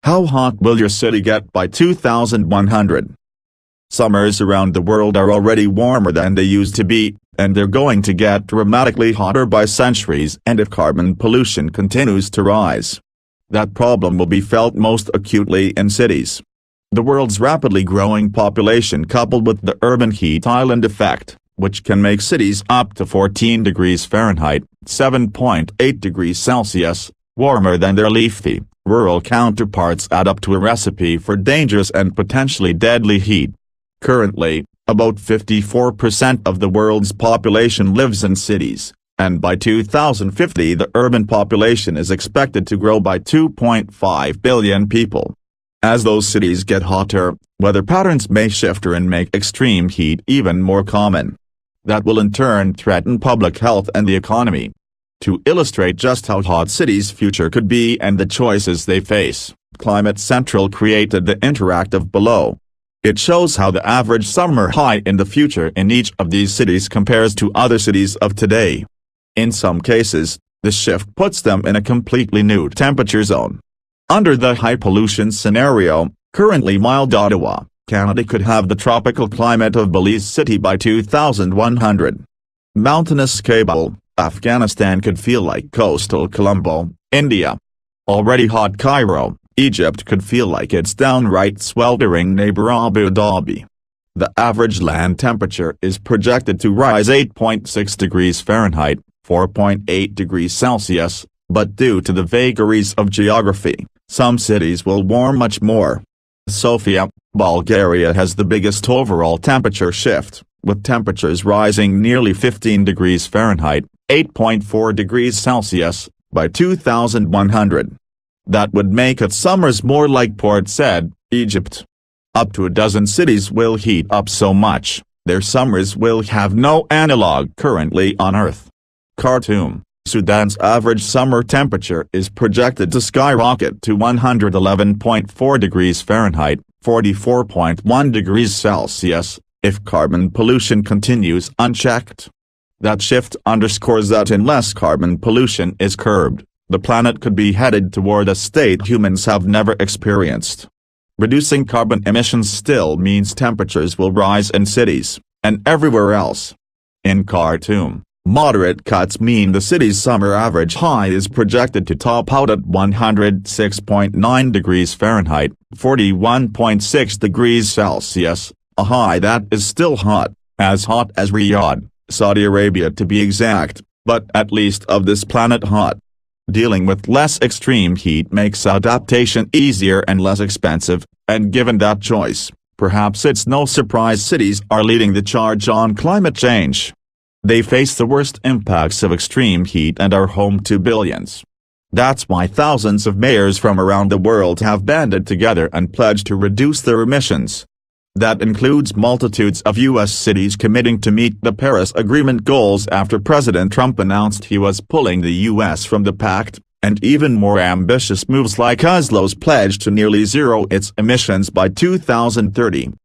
How hot will your city get by 2100? Summers around the world are already warmer than they used to be, and they're going to get dramatically hotter by centuries. And if carbon pollution continues to rise, that problem will be felt most acutely in cities. The world's rapidly growing population, coupled with the urban heat island effect, which can make cities up to 14 degrees Fahrenheit, 7.8 degrees Celsius, warmer than their leafy, rural counterparts, add up to a recipe for dangerous and potentially deadly heat. Currently, about 54% of the world's population lives in cities, and by 2050 the urban population is expected to grow by 2.5 billion people. As those cities get hotter, weather patterns may shift and make extreme heat even more common. That will in turn threaten public health and the economy. To illustrate just how hot cities' future could be and the choices they face, Climate Central created the interactive below. It shows how the average summer high in the future in each of these cities compares to other cities of today. In some cases, the shift puts them in a completely new temperature zone. Under the high-pollution scenario, currently mild Ottawa, Canada could have the tropical climate of Belize City by 2100. Mountainous Kabul, Afghanistan could feel like coastal Colombo, India. Already hot Cairo, Egypt could feel like its downright sweltering neighbor Abu Dhabi. The average land temperature is projected to rise 8.6 degrees Fahrenheit, 4.8 degrees Celsius, but due to the vagaries of geography, some cities will warm much more. Sofia, Bulgaria has the biggest overall temperature shift, with temperatures rising nearly 15 degrees Fahrenheit, 8.4 degrees Celsius, by 2100. That would make its summers more like Port Said, Egypt. Up to a dozen cities will heat up so much, their summers will have no analog currently on Earth. Khartoum, Sudan's average summer temperature is projected to skyrocket to 111.4 degrees Fahrenheit, 44.1 degrees Celsius, if carbon pollution continues unchecked. That shift underscores that unless carbon pollution is curbed, the planet could be headed toward a state humans have never experienced. Reducing carbon emissions still means temperatures will rise in cities, and everywhere else. In Khartoum, moderate cuts mean the city's summer average high is projected to top out at 106.9 degrees Fahrenheit, 41.6 degrees Celsius, a high that is still hot as Riyadh, Saudi Arabia to be exact, but at least of this planet hot. Dealing with less extreme heat makes adaptation easier and less expensive, and given that choice, perhaps it's no surprise cities are leading the charge on climate change. They face the worst impacts of extreme heat and are home to billions. That's why thousands of mayors from around the world have banded together and pledged to reduce their emissions. That includes multitudes of U.S. cities committing to meet the Paris Agreement goals after President Trump announced he was pulling the U.S. from the pact, and even more ambitious moves like Oslo's pledge to nearly zero its emissions by 2030.